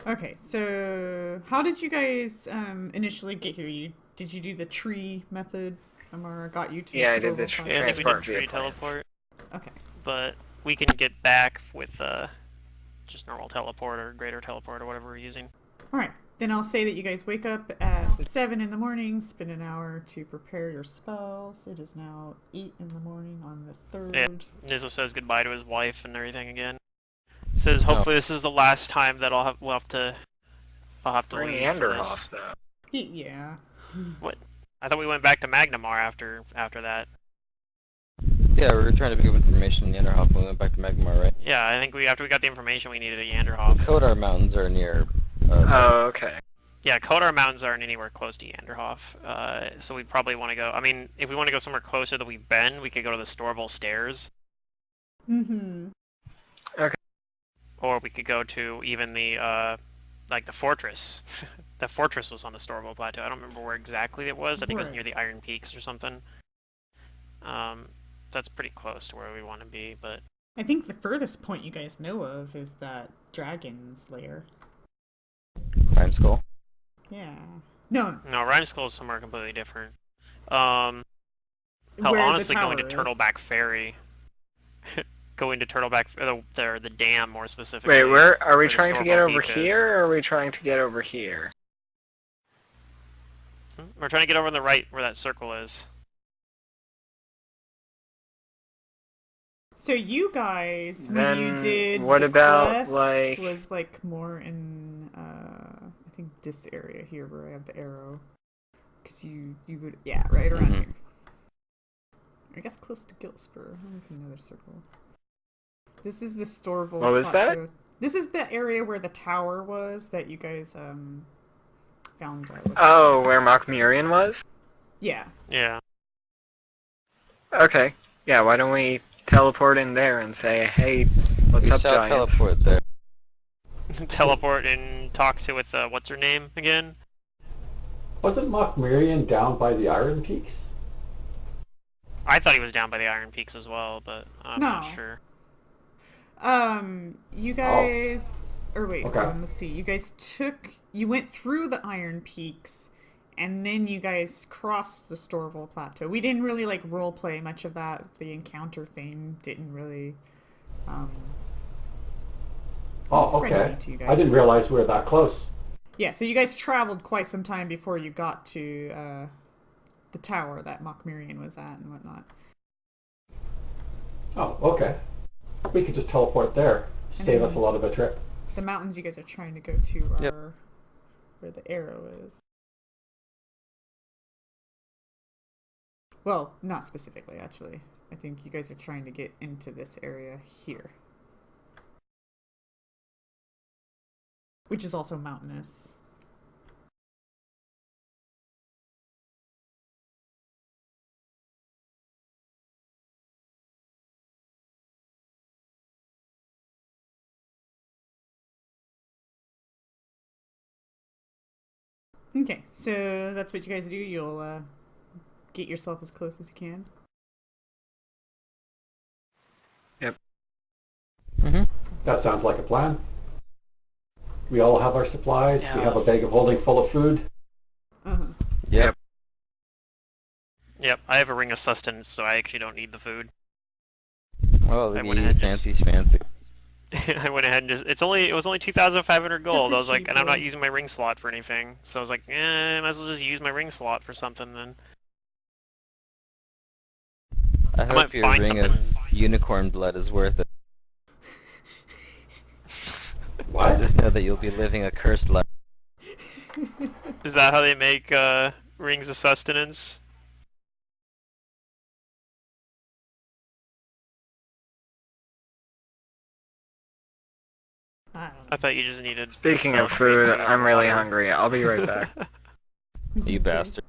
Okay, so how did you guys initially get here? Did you do the tree method? Amara got you to the Yeah, I did the Storable Yeah, I Plateau? think we did transport via tree planes. teleport, Okay. but we can get back with just normal teleport or greater teleport or whatever we're using. All right. Then I'll say that you guys wake up at 7 in the morning, spend an hour to prepare your spells. It is now 8 in the morning on the Yeah, 3rd. Nizzle says goodbye to his wife and everything again. It says Oh, hopefully this is the last time that I'll have to We're leave for Neanderhoff, this. though. Yeah. What? I thought we went back to Magnamar after that. yeah, we were trying to pick up information in Yanderhof when we went back to Magmar, right? Yeah, I think after we got the information we needed a So Yanderhof. the Kodar Mountains are near. Oh, okay. Yeah, Kodar Mountains aren't anywhere close to Yanderhof, so we'd probably want to go. I mean, if we want to go somewhere closer that we've been, we could go to the Storval Stairs, Mm-hmm. or we could go to even the like the fortress. The fortress was on the Storval Plateau. I don't remember where exactly it was. I think it was near Right. the Iron Peaks or something. That's pretty close to where we want to be, but I think the furthest point you guys know of is that dragon's lair. Rhyme Skull. Yeah. No, no, Rhyme Skull is somewhere completely different. Hell, where honestly, the tower going to is. Turtleback Ferry, going to Turtleback, the dam more specifically. Wait, where are we where the trying to get Storval over Deep is. here, or are we trying to get over here? We're trying to get over on the right where that circle is. So you guys, when you Then did what the about, quest, like... was like more in I think this area here where I have the arrow, because you would right around Mhm. here. I guess close to Giltspur. I'm looking at another circle. This is the Storval What was that? Plateau. This is the area where the tower was that you guys found. Oh, where Mokmurian was? Yeah. Yeah. Okay. Yeah, why don't we teleport in there and say, hey, what's We up, shall giants? teleport there. Teleport and talk to with what's her name again? Wasn't Mokmurian down by the Iron Peaks? I thought he was down by the Iron Peaks as well, but I'm not No. sure. You guys, or wait, Okay. hold on, let's see. You went through the Iron Peaks, and then you guys crossed the Storval Plateau. We didn't really like role play much of that. The encounter thing didn't really. was Oh, friendly okay. to you guys. I didn't realize we were that close. Yeah, so you guys traveled quite some time before you got to the tower that Mokmurian was at and whatnot. Oh, okay. We could just teleport there. Save us a lot of a trip. The mountains you guys are trying to go to are Yep. where the arrow is. Well, not specifically, actually. I think you guys are trying to get into this area here. Which is also mountainous. Okay, so that's what you guys do. You'll get yourself as close as you can. Yep. Mhm. That sounds like a plan. We all have our supplies. Yeah. We have a bag of holding full of food. Uh-huh. Yep. Yep, I have a ring of sustenance, so I actually don't need the food. Oh, I the went ahead and fancy schmancy. I went ahead and it was only 2,500 gold. I was like, cheap, and I'm not yeah. using my ring slot for anything, so I was like, might as well just use my ring slot for something then. I might hope your find ring of something. unicorn blood is worth it. What? Just know that you'll be living a cursed life. Is that how they make rings of sustenance? I don't know. I thought you just needed. Speaking of food, I'm really hungry. I'll be right back. You bastard.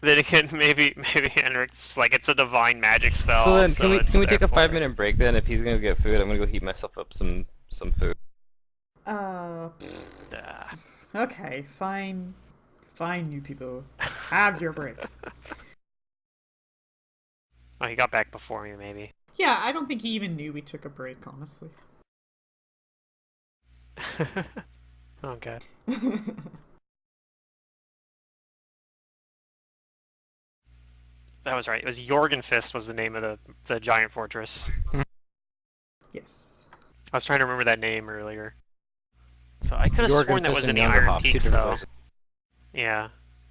Then again, maybe Henrik's like it's a divine magic spell. So then, can we take a therefore- 5-minute break then? If he's gonna get food, I'm gonna go heat myself up some food. Ah. Okay, fine. Fine, you people. Have your break. Oh, he got back before me, maybe. Yeah, I don't think he even knew we took a break, honestly. Okay. That was right. It was Jorgenfist was the name of the giant fortress. Yes. I was trying to remember that name earlier. So I could have sworn that Jorgenfist was in and the Iron Yanderhof, two Peaks, different though. places. Yeah.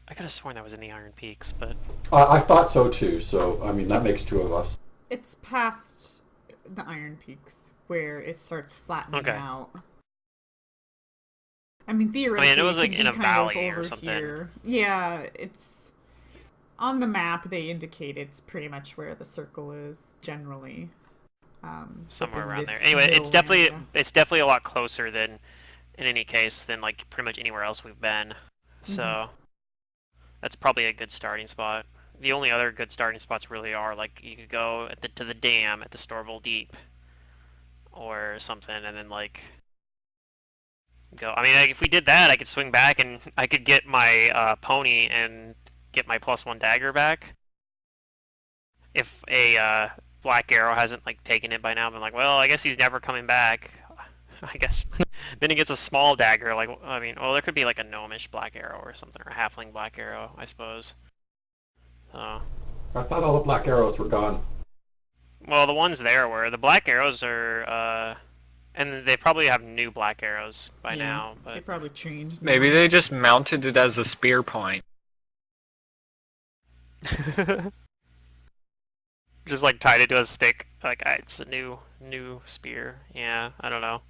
I could have sworn that was in the Iron Peaks, but... I thought so too, so I mean, that makes It's- two of us. It's past the Iron Peaks where it starts flattening Okay. out. I mean, theoretically, I mean, it was, could like, be in a kind valley of or over something. here. Yeah, it's on the map. They indicate it's pretty much where the circle is generally. Somewhere in around there. this Anyway, middle area. it's definitely a lot closer than, in any case, than like pretty much anywhere else we've been. So that's probably a good starting spot. The only other good starting spots really are like you could go to the dam at the Storval Deep, or something, and then like go. I mean, if we did that, I could swing back and I could get my pony and get my +1 dagger back. If a Black Arrow hasn't like taken it by now, I'm like, well, I guess he's never coming back. I guess. Then he gets a small dagger. Like, I mean, well, there could be like a gnomish Black Arrow or something, or a halfling Black Arrow, I suppose. I thought all the black arrows were gone. Well, the ones there were the Black Arrows are, and they probably have new Black Arrows by Yeah, now. They But probably changed. Maybe they names. just mounted it as a spear point. just like tied it to a stick. Like it's a new spear. Yeah, I don't know.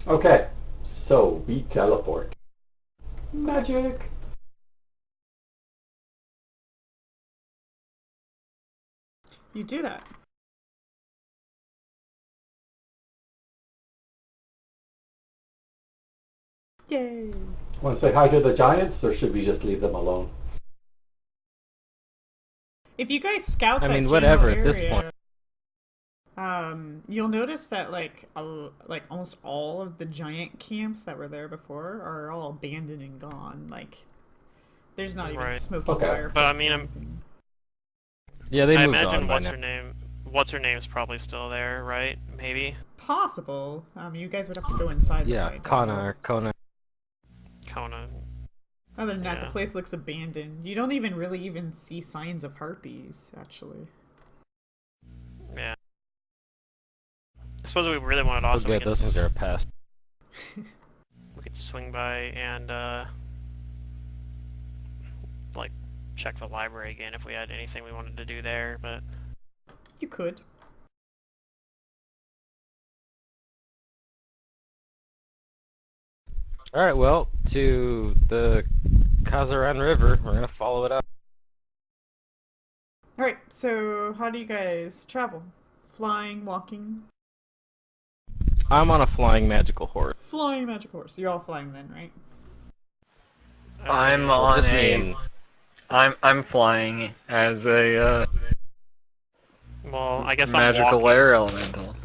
Okay, so we teleport. Magic. You do that. Yay! Want to say hi to the giants, or should we just leave them alone? If you guys scout I that mean, general whatever at area, this point. You'll notice that like almost all of the giant camps that were there before are all abandoned and gone. Like, there's not even Right. smoking Okay. fire But, I pits mean, or I'm- anything. Yeah, they I moved imagine on by what's now. her name. What's her name's probably still there, right? Maybe. It's possible. You guys would have to go inside. to Yeah, find Kona. out. Kona. Other than that, Yeah. the place looks abandoned. You don't even really even see signs of harpies, actually. Yeah. I suppose we really wanted Oh, also good, those things are a pest. we could swing by and like check the library again if we had anything we wanted to do there, but You could. Alright, well, to the Kazaran River, we're gonna follow it up. Alright, so how do you guys travel? Flying, walking? I'm on a flying magical horse. Flying magic horse. You're all flying then, right? I'm yeah. on Just me a. and I'm flying as a Well, I guess I'm magical walking. air elemental.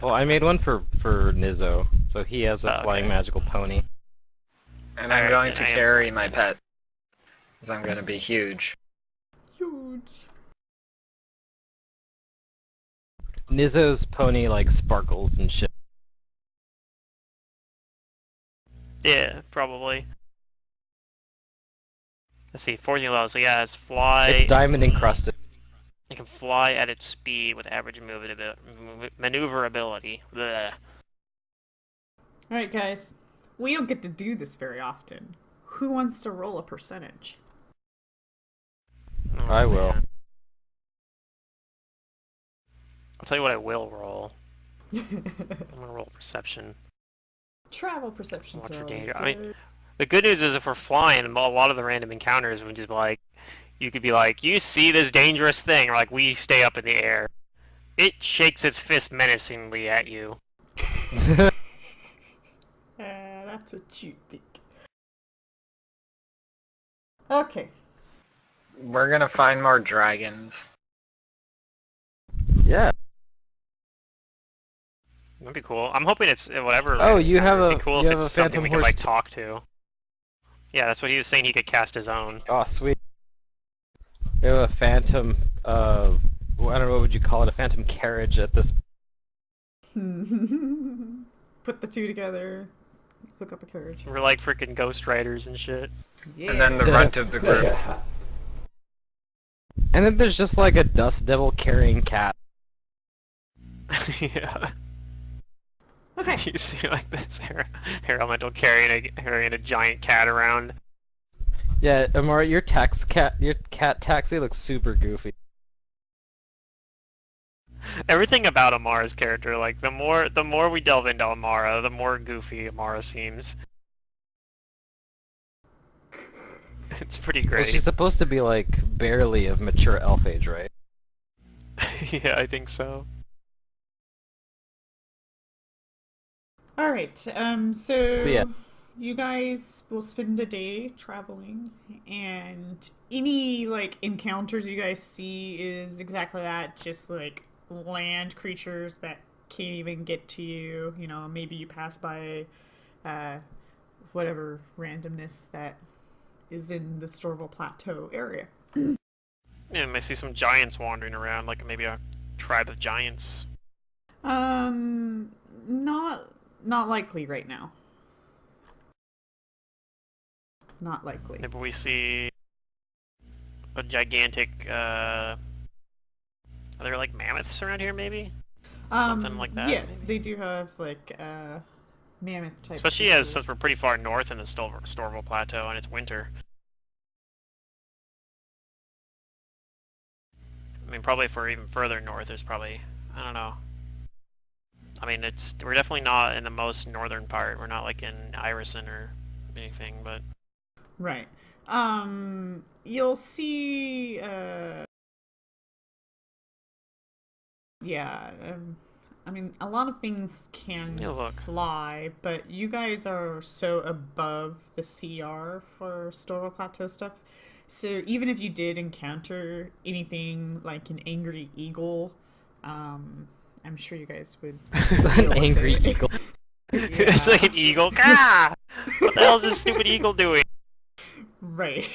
well, I made one for Nizzo, so he has a Oh, flying okay. magical pony. And I'm Alright, going then to I am carry flying my then. pet. Because I'm going to be huge. Huge. Nizzo's pony like sparkles and shit. Yeah, probably. Let's see, 14 level. So yeah, it's fly. It's diamond encrusted. It can fly at its speed with average maneuverability. Blech. Alright, guys. We don't get to do this very often. Who wants to roll a percentage? Oh, I will. man. I'll tell you what I will roll. I'm gonna roll perception. Travel perceptions What's are your always danger? I mean, good. The good news is if we're flying, a lot of the random encounters would just be like, you could be like, you see this dangerous thing, or like we stay up in the air. It shakes its fist menacingly at you. That's what you think. Okay. We're going to find more dragons. Yeah. That'd be cool. I'm hoping it's whatever. Oh, you have It'd a be cool you if have it's a something phantom we can horse. like talk to. Yeah, that's what he was saying. He could cast his own. Oh, sweet. We have a phantom. I don't know what would you call it, a phantom carriage at this Put the two together, hook up a carriage. We're like freaking Ghost Riders and shit. Yeah. And then the runt of the group. Yeah. And then there's just like a dust devil carrying cat. Yeah. Okay. You see like this elemental carrying a giant cat around. Yeah, Amara, your cat taxi looks super goofy. Everything about Amara's character, like the more we delve into Amara, the more goofy Amara seems. It's pretty Well, great. she's supposed to be like barely of mature elf age, right? Yeah, I think so. All right. So yeah. you guys will spend a day traveling, and any like encounters you guys see is exactly that, just like land creatures that can't even get to you. You know, maybe you pass by whatever randomness that is in the Storval Plateau area. Yeah, I see some giants wandering around, like maybe a tribe of giants. Not likely right now. Not likely. Maybe we see a gigantic. Are there like mammoths around here? Maybe something like that. Yes, maybe? they do have like mammoth type. Especially since we're pretty far north in the Storval Plateau and it's winter. I mean, probably if we're even further north, there's probably, I don't know. I mean, we're definitely not in the most northern part. We're not like in Irison or anything, but Right. You'll see. Yeah. I mean, a lot of things can fly, but you guys are so above the CR for Storval Plateau stuff. So even if you did encounter anything like an angry eagle, I'm sure you guys would deal An angry with it. eagle. It's like an eagle. Ah! What the hell is this stupid eagle doing? Right.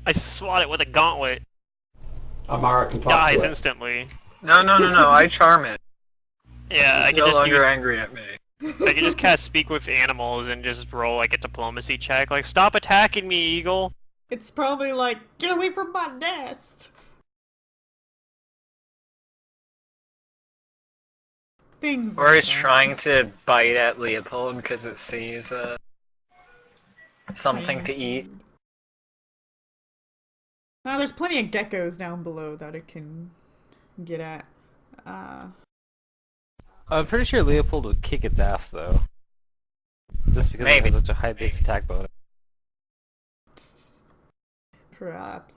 I swat it with a gauntlet. Amara can talk Dies to it. instantly. No, I charm it. Yeah, I It's can no just longer use. angry at me. I can just cast Speak with Animals and just roll like a diplomacy check. Like, stop attacking me, eagle. It's probably like, get away from my nest! Things Or like he's that. trying to bite at Leopold because it sees something Tiny to eat. food. Now, there's plenty of geckos down below that it can get at. I'm pretty sure Leopold would kick its ass though. Just because Maybe. it has such a high base attack bonus. Perhaps.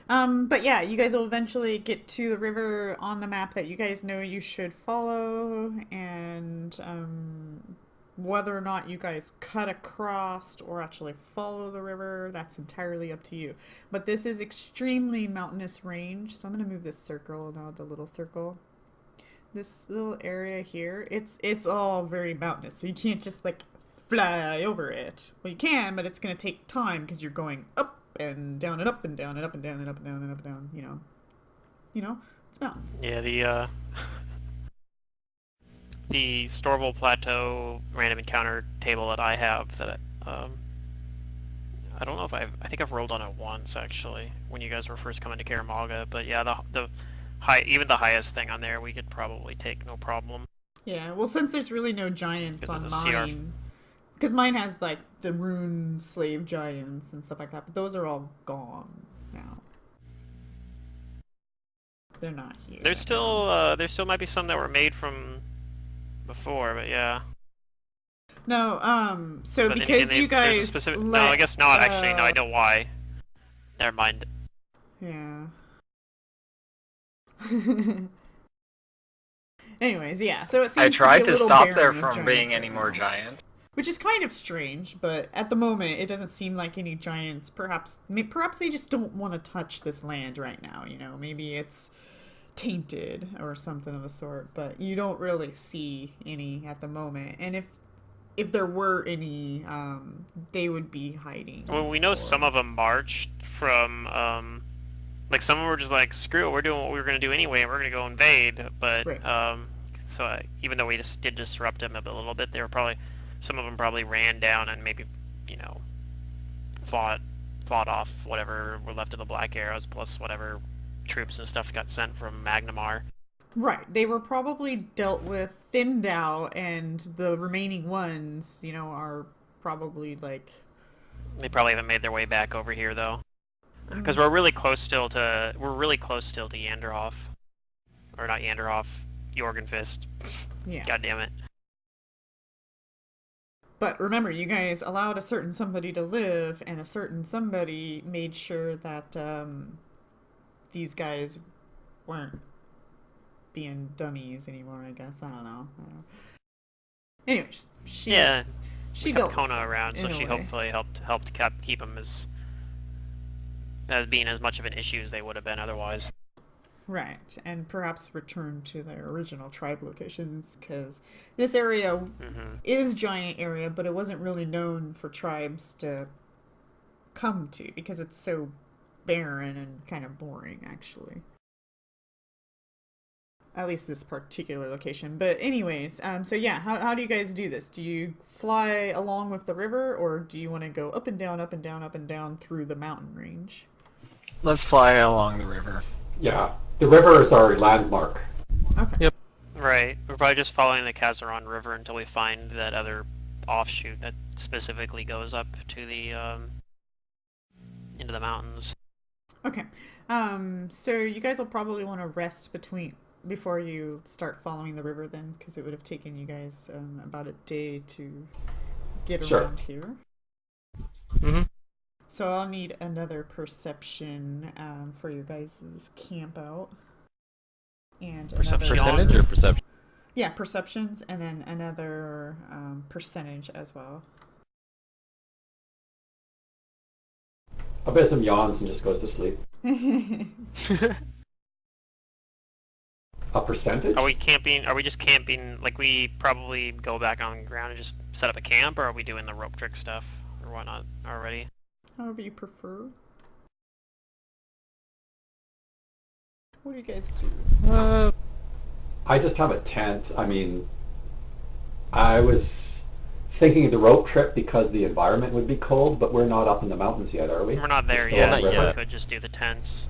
But yeah, you guys will eventually get to the river on the map that you guys know you should follow, and whether or not you guys cut across or actually follow the river, that's entirely up to you. But this is extremely mountainous range, so I'm gonna move this circle, now the little circle. This little area here, it's all very mountainous, so you can't just like fly over it. Well, you can, but it's gonna take time because you're going up and down and up and down and up and down and up and down and up and down. You know, it's mountains. Yeah, the Storval Plateau random encounter table that I have that I don't know if I think I've rolled on it once actually when you guys were first coming to Karamalga, but yeah, even the highest thing on there we could probably take no problem. Yeah, well, since there's really no giants Because on it's a CR. mine, because mine has like the rune slave giants and stuff like that, but those are all gone now. They're not here. There still might be some that were made from before, but yeah. No, so But because you there's a guys specific, let, no, I guess not actually. No, I know why. Never mind. Yeah. Anyways, yeah, so it seems I tried to be a to little stop there barren of from being giants any right more now. giants. Which is kind of strange, but at the moment it doesn't seem like any giants. Perhaps they just don't want to touch this land right now, you know. Maybe it's tainted or something of the sort, but you don't really see any at the moment. And if there were any, they would be hiding. Well, we know or- some of them marched from Like some of them were just like, screw it, we're doing what we were gonna do anyway, and we're gonna go invade. But Right. even though we just did disrupt them a little bit, they were probably some of them probably ran down and maybe fought off whatever were left of the Black Arrows, plus whatever troops and stuff got sent from Magnamar. Right. They were probably dealt with, thinned out, and the remaining ones, are probably like. They probably haven't made their way back over here though, because Mm. we're really close still to Yanderhof, or not Yanderhof, Jorgenfist. Yeah. God damn it. But remember, you guys allowed a certain somebody to live, and a certain somebody made sure that these guys weren't being dummies anymore, I guess. I don't know. Anyways, she kept dealt Kona around, so in a she way. hopefully helped keep them as being as much of an issue as they would have been otherwise. Right, and perhaps return to their original tribe locations, because this area is giant area, but it wasn't really known for tribes to come to, because it's so barren and kind of boring, actually. At least this particular location. But anyways, so yeah, how do you guys do this? Do you fly along with the river, or do you want to go up and down, up and down, up and down through the mountain range? Let's fly along the river. Yeah, the river is our landmark. Okay. Yep. Right. We're probably just following the Kazaron River until we find that other offshoot that specifically goes up to the into the mountains. Okay. So you guys will probably want to rest before you start following the river then, because it would have taken you guys about a day to get around here. Mm-hmm. So I'll need another perception for your guys' camp out. And Perception. Percentage or perception? Yeah, perceptions, and then another percentage as well. Abysm yawns and just goes to sleep. A percentage? Are we camping? Are we just camping? Like we probably go back on the ground and just set up a camp, or are we doing the rope trick stuff or whatnot already? However you prefer. What do you guys do? I just have a tent. I mean, I was thinking of the rope trip because the environment would be cold, but we're not up in the mountains yet, are we? We're not there Still yet, on the so we river. could just do the tents.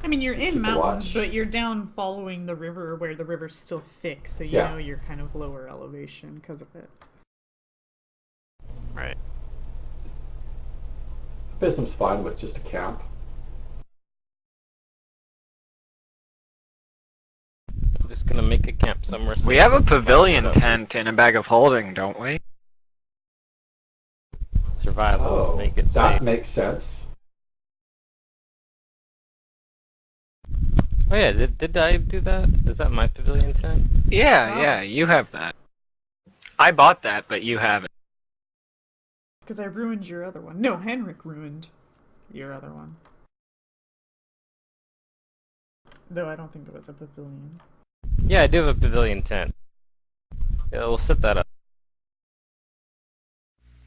I mean, you're Just in keep a mountains, watch. but you're down following the river where the river's still thick, so you know you're kind of lower elevation because of it. Right. Abysm's fine with just a camp. Just gonna make a camp somewhere. We have a safe and pavilion survive it tent and a bag of holding, don't we? Survival. Oh, Make it that safe. makes sense. Oh yeah, did I do that? Is that my pavilion tent? Yeah, Oh. yeah, you have that. I bought that, but you have it. Because I ruined your other one. No, Henrik ruined your other one. Though I don't think it was a pavilion. Yeah, I do have a pavilion tent. Yeah, we'll set that up.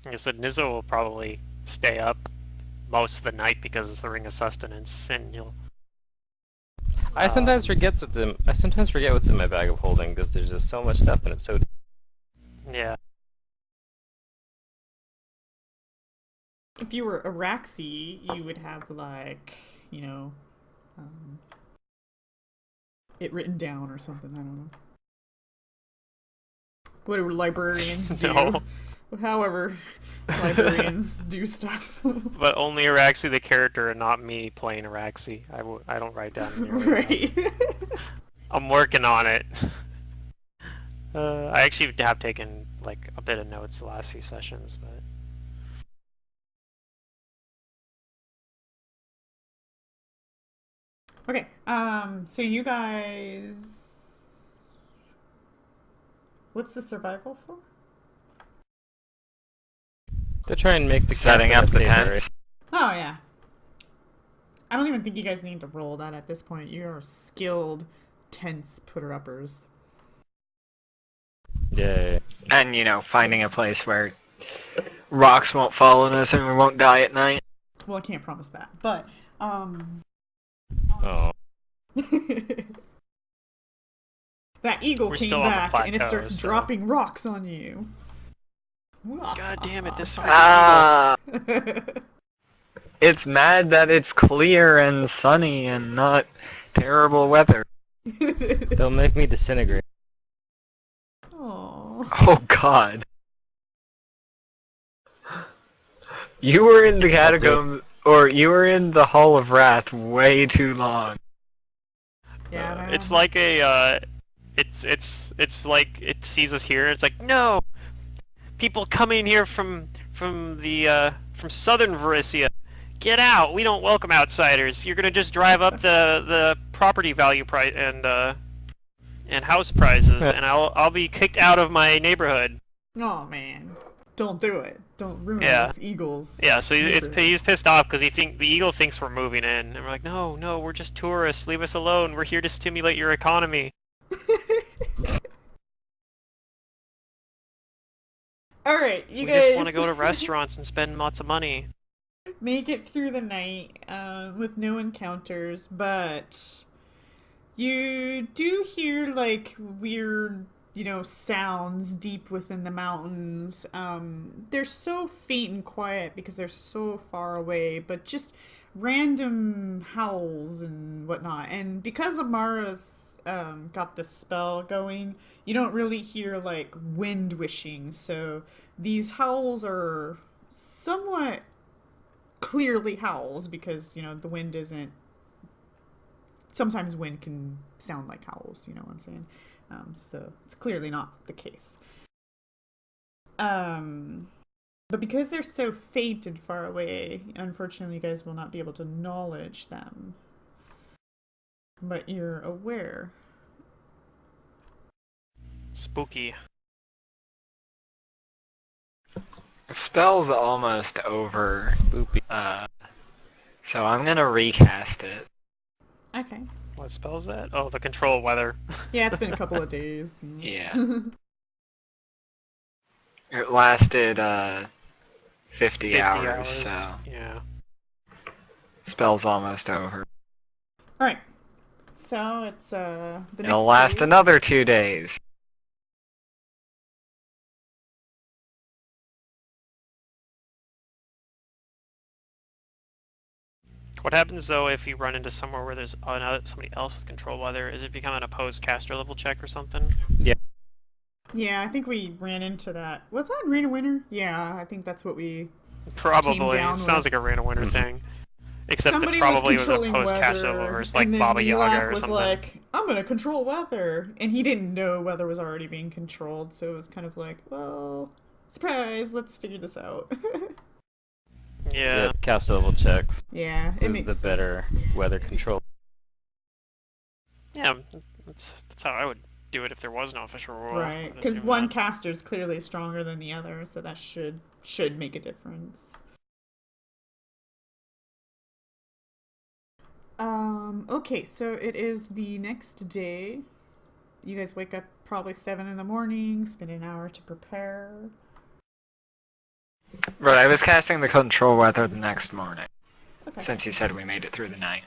Like I said, Nizzo will probably stay up most of the night because it's the Ring of Sustenance, and you'll. I sometimes forget what's in my bag of holding because there's just so much stuff and it's so. Yeah. If you were Araxi, you would have, like, it written down or something. I don't know. What do librarians do? No. However, librarians do stuff. But only Araxi the character and not me playing Araxi. I don't write down any Right. I'm working on it. I actually have taken like a bit of notes the last few sessions, but Okay, so you guys... What's the survival for? To try and make the Setting camp up the safe area. tents. Oh, yeah. I don't even think you guys need to roll that at this point. You are skilled tents putter-uppers. Yeah. And, finding a place where rocks won't fall on us and we won't die at night. Well, I can't promise that. But Um, Oh. that eagle We're came still on the back and it plateau, starts so- dropping rocks on you. God damn it, this freaking Ah, it's mad that it's clear and sunny and not terrible weather. Don't make me disintegrate. Aww. Oh god. You were in the I'll do it. catacombs, or you were in the Hall of Wrath way too long. Yeah, man. It's like a, it's like it sees us here. It's like, no, people coming here from southern Varissia, get out. We don't welcome outsiders. You're gonna just drive up the property value price and house prices, and I'll be kicked out of my neighborhood. Oh man, don't do it. Don't ruin Yeah. this Eagles. Yeah, so neighborhood. he's pissed off because the eagle thinks we're moving in, and we're like, no, we're just tourists. Leave us alone. We're here to stimulate your economy. All right, you We guys just want to go to restaurants and spend lots of money. make it through the night with no encounters, but you do hear like weird, sounds deep within the mountains. They're so faint and quiet because they're so far away, but just random howls and whatnot. And because Amara's got this spell going, you don't really hear like wind wishing. So these howls are somewhat clearly howls because, the wind isn't. Sometimes wind can sound like howls, you know what I'm saying? So it's clearly not the case. But because they're so faint and far away, unfortunately you guys will not be able to acknowledge them. But you're aware. Spooky. The spell's almost over, Spoopy. so I'm gonna recast it. Okay. What spell is that? Oh, the control weather. Yeah, it's been a couple of days. Yeah. It lasted 50 hours, so Yeah. spell's almost over. Alright. So it's the next It'll last day. another 2 days. What happens though if you run into somewhere where there's somebody else with control weather? Is it become an opposed caster level check or something? Yeah, I think we ran into that. Was that Rain of Winter? Yeah, I think that's what we... Probably. down It sounds with- like a Rain of Winter thing. Except Somebody it probably was controlling opposed caster level weather, versus like and then Baba Yaga Milak or was something. like, I'm gonna control weather. And he didn't know weather was already being controlled, so it was kind of like, well, surprise, let's figure this out. Yeah. Yep, cast level checks. Yeah, it Who's makes the sense. better weather control? Yeah, that's how I would do it if there was no official rule. Right, I'd because assume one that. caster is clearly stronger than the other, so that should make a difference. Okay, so it is the next day. You guys wake up probably 7 in the morning, spend an hour to prepare. Right, I was casting the control weather the next morning, Okay, since you said we made it through the night.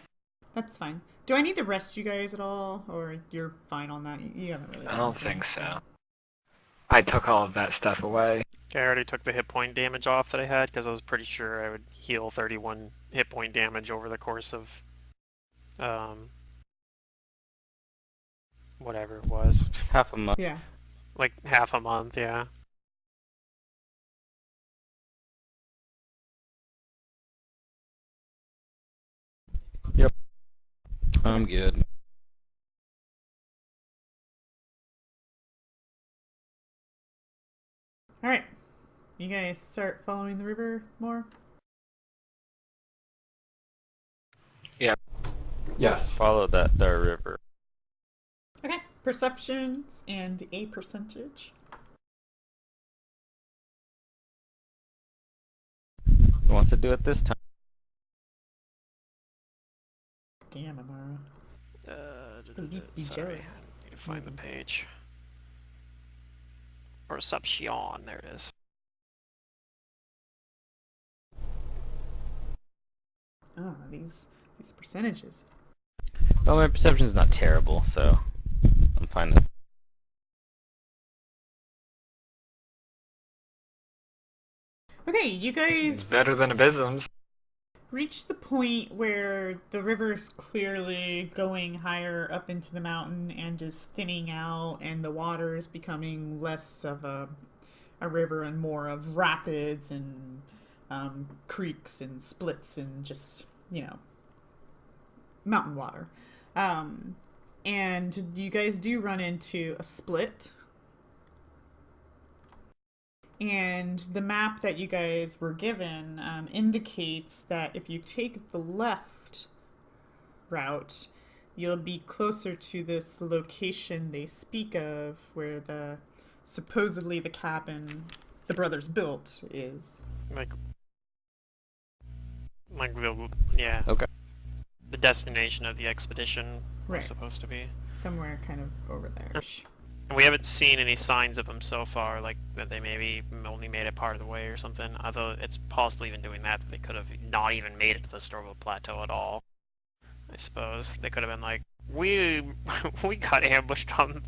that's fine. Do I need to rest you guys at all, or you're fine on that? You haven't really. I done don't anything, think so. I took all of that stuff away. I already took the hit point damage off that I had because I was pretty sure I would heal 31 hit point damage over the course of whatever it was. Half a month. Yeah. Like half a month, yeah. Yep. I'm good. All right. You guys start following the river more. Yes. Follow that river. Okay. Perceptions and a percentage. Who wants to do it this time? Damn, Amara. Philippe be Sorry, jealous. I need to find the page. Perception, there it is. Oh, these these percentages. Well, my perception is not terrible, so I'm fine with. Okay, you guys It's better than abysms. reach the point where the river's clearly going higher up into the mountain and is thinning out, and the water is becoming less of a river and more of rapids and creeks and splits and just, mountain water. And you guys do run into a split. And the map that you guys were given indicates that if you take the left route, you'll be closer to this location they speak of, where supposedly the cabin the brothers built is. Like yeah. Okay. The destination of the expedition was Right. supposed to be. Somewhere kind of over there. And we haven't seen any signs of them so far, like that they maybe only made it part of the way or something. Although it's possible even doing that they could have not even made it to the Stormwood Plateau at all. I suppose they could have been like, we got ambushed on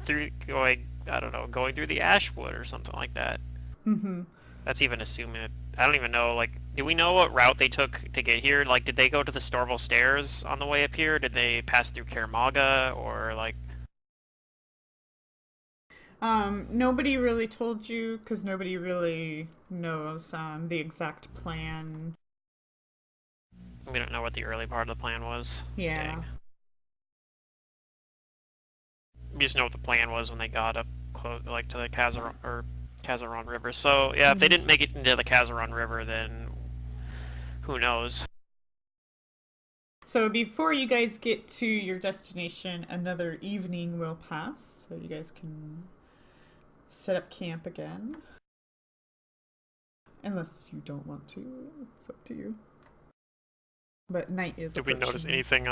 going through the Ashwood or something like that. Mm-hmm. That's even assuming it. I don't even know, like, do we know what route they took to get here? Like, did they go to the Storval Stairs on the way up here? Did they pass through Kermaga, or, like... Nobody really told you, because nobody really knows the exact plan. We don't know what the early part of the plan was. Yeah. Dang. We just know what the plan was when they got up close, like, to the Kazaron River. So, yeah, if they didn't make it into the Kazaron River, then who knows? So before you guys get to your destination, another evening will pass, so you guys can set up camp again. Unless you don't want to, it's up to you. But night is Did we approaching. notice anything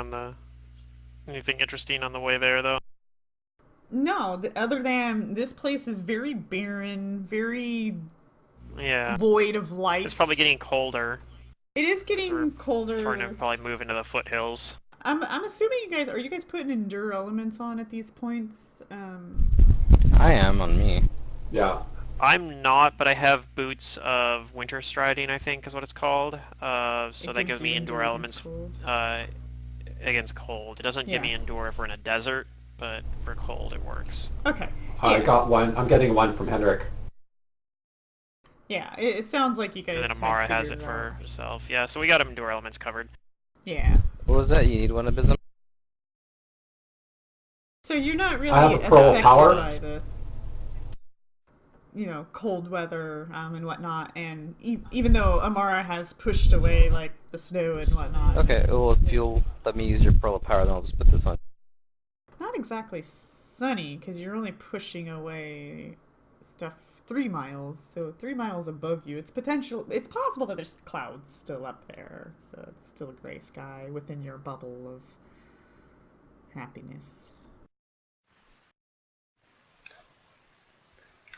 interesting on the way there, though? No, other than this place is very barren, very Yeah. void of life. It's probably getting colder. It is We're getting colder. Starting to probably move into the foothills. I'm assuming are you guys putting endure elements on at these points? I am on me. Yeah. I'm not, but I have boots of winter striding, I think is what it's called. So that gives me endure elements against cold. It doesn't give me endure if we're in a desert, but for cold it works. Okay. I got one. I'm getting one from Henrik. Yeah, it sounds like you guys. And then Amara has it for herself. Yeah, so we got endure elements covered. Yeah. What was that? You need one abysm? So you're not really I have a pearl affected power. by this, cold weather and whatnot. And even though Amara has pushed away like the snow and whatnot. Okay, well if you'll let me use your pearl of power, then I'll just put this on. Not exactly sunny, because you're only pushing away stuff 3 miles. So 3 miles above you, it's possible that there's clouds still up there. So it's still a gray sky within your bubble of happiness.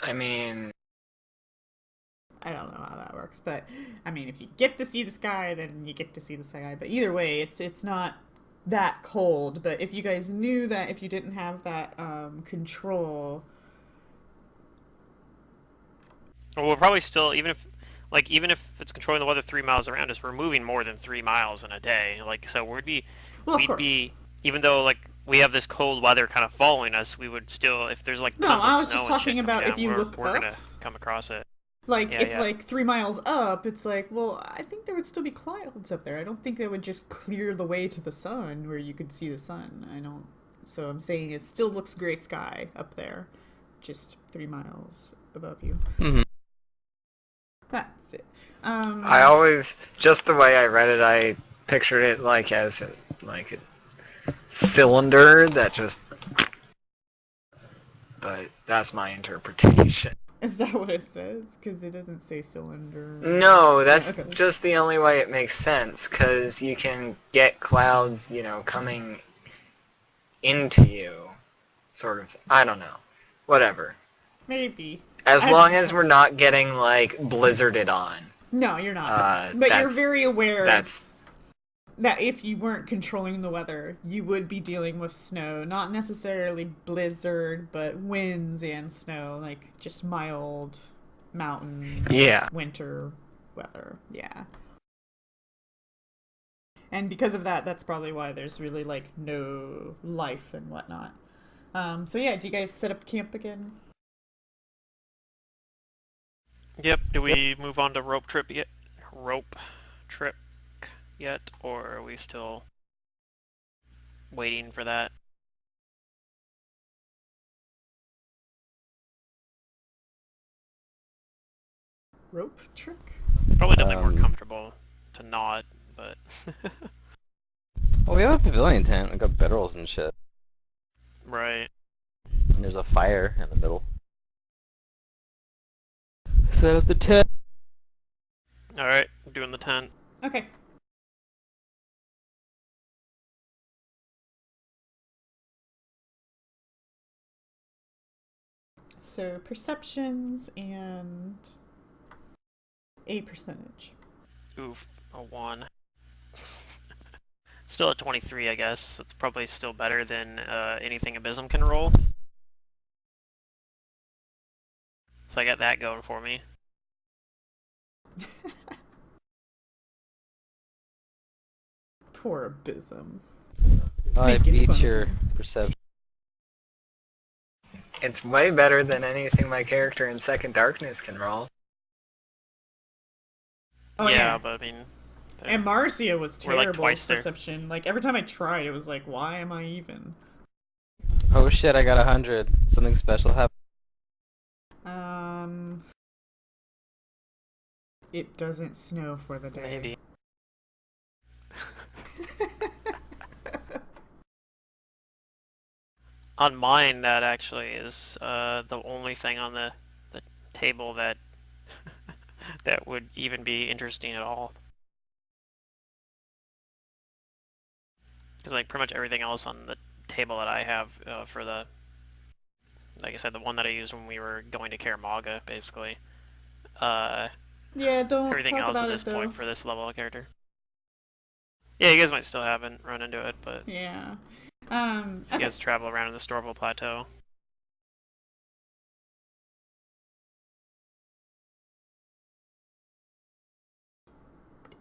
I mean, I don't know how that works, but I mean, if you get to see the sky, then you get to see the sky. But either way, it's not that cold. But if you guys knew that, if you didn't have that control, Well, we'll probably still, even if it's controlling the weather 3 miles around us, we're moving more than 3 miles in a day. Like, so we'd be, even though like we have this cold weather kind of following us, we would still, if there's like No, tons I of was snow just and talking shit about coming if you down, look we're up. gonna come across it. like Yeah, it's yeah. like 3 miles up. It's like, well, I think there would still be clouds up there. I don't think they would just clear the way to the sun where you could see the sun. I don't. So I'm saying it still looks gray sky up there, just 3 miles above you. Mm-hmm. That's it. I always, just the way I read it, I pictured it like as a cylinder that just, but that's my interpretation. Is that what it says? Because it doesn't say cylinder. No, that's Okay. just the only way it makes sense, because you can get clouds, coming into you, sort of. I don't know. Whatever. Maybe. As long as we're not getting, like, blizzarded on. No, you're not. But you're very aware. that if you weren't controlling the weather, you would be dealing with snow. Not necessarily blizzard, but winds and snow, like just mild mountain Yeah. winter weather. Yeah. And because of that, that's probably why there's really like no life and whatnot. So yeah, do you guys set up camp again? Yep. Do we move on to rope trip yet? Rope trip yet, or are we still waiting for that? Rope trick? Probably definitely more comfortable to not, but Well, we have a pavilion tent. We got bedrolls and shit. right. And there's a fire in the middle. Set up the tent. All right, doing the tent. Okay. So perceptions and a percentage. Oof, a 1. Still at 23, I guess. It's probably still better than anything Abysm can roll. So I got that going for me. Poor Abysm. Oh, I Making beat fun of your him. perception. It's way better than anything my character in Second Darkness can roll. Oh yeah, yeah. but I mean... And Marcia was We're, like, terrible twice with there. perception. Like every time I tried, it was like, why am I even? Oh shit, I got 100. Something special happened. It doesn't snow for the day. Maybe. On mine, that actually is the only thing on the table that that would even be interesting at all. Because like pretty much everything else on the table that I have for the, like I said, the one that I used when we were going to Karamaga, basically. Yeah, don't Everything talk else about at it this though. point for this level of character. Yeah, you guys might still haven't run into it, but Yeah. if you Okay. guys travel around in the Storville Plateau.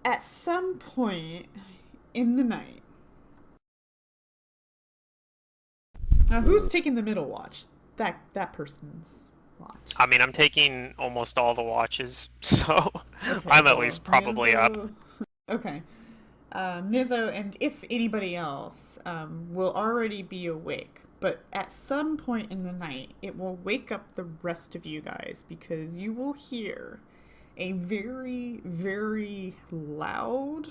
At some point in the night. Now, who's taking the middle watch? That person's watch. I mean, I'm taking almost all the watches, so Okay, I'm at well, least probably up. Nizzo- Okay. Nizzo and if anybody else will already be awake, but at some point in the night, it will wake up the rest of you guys because you will hear a very, very loud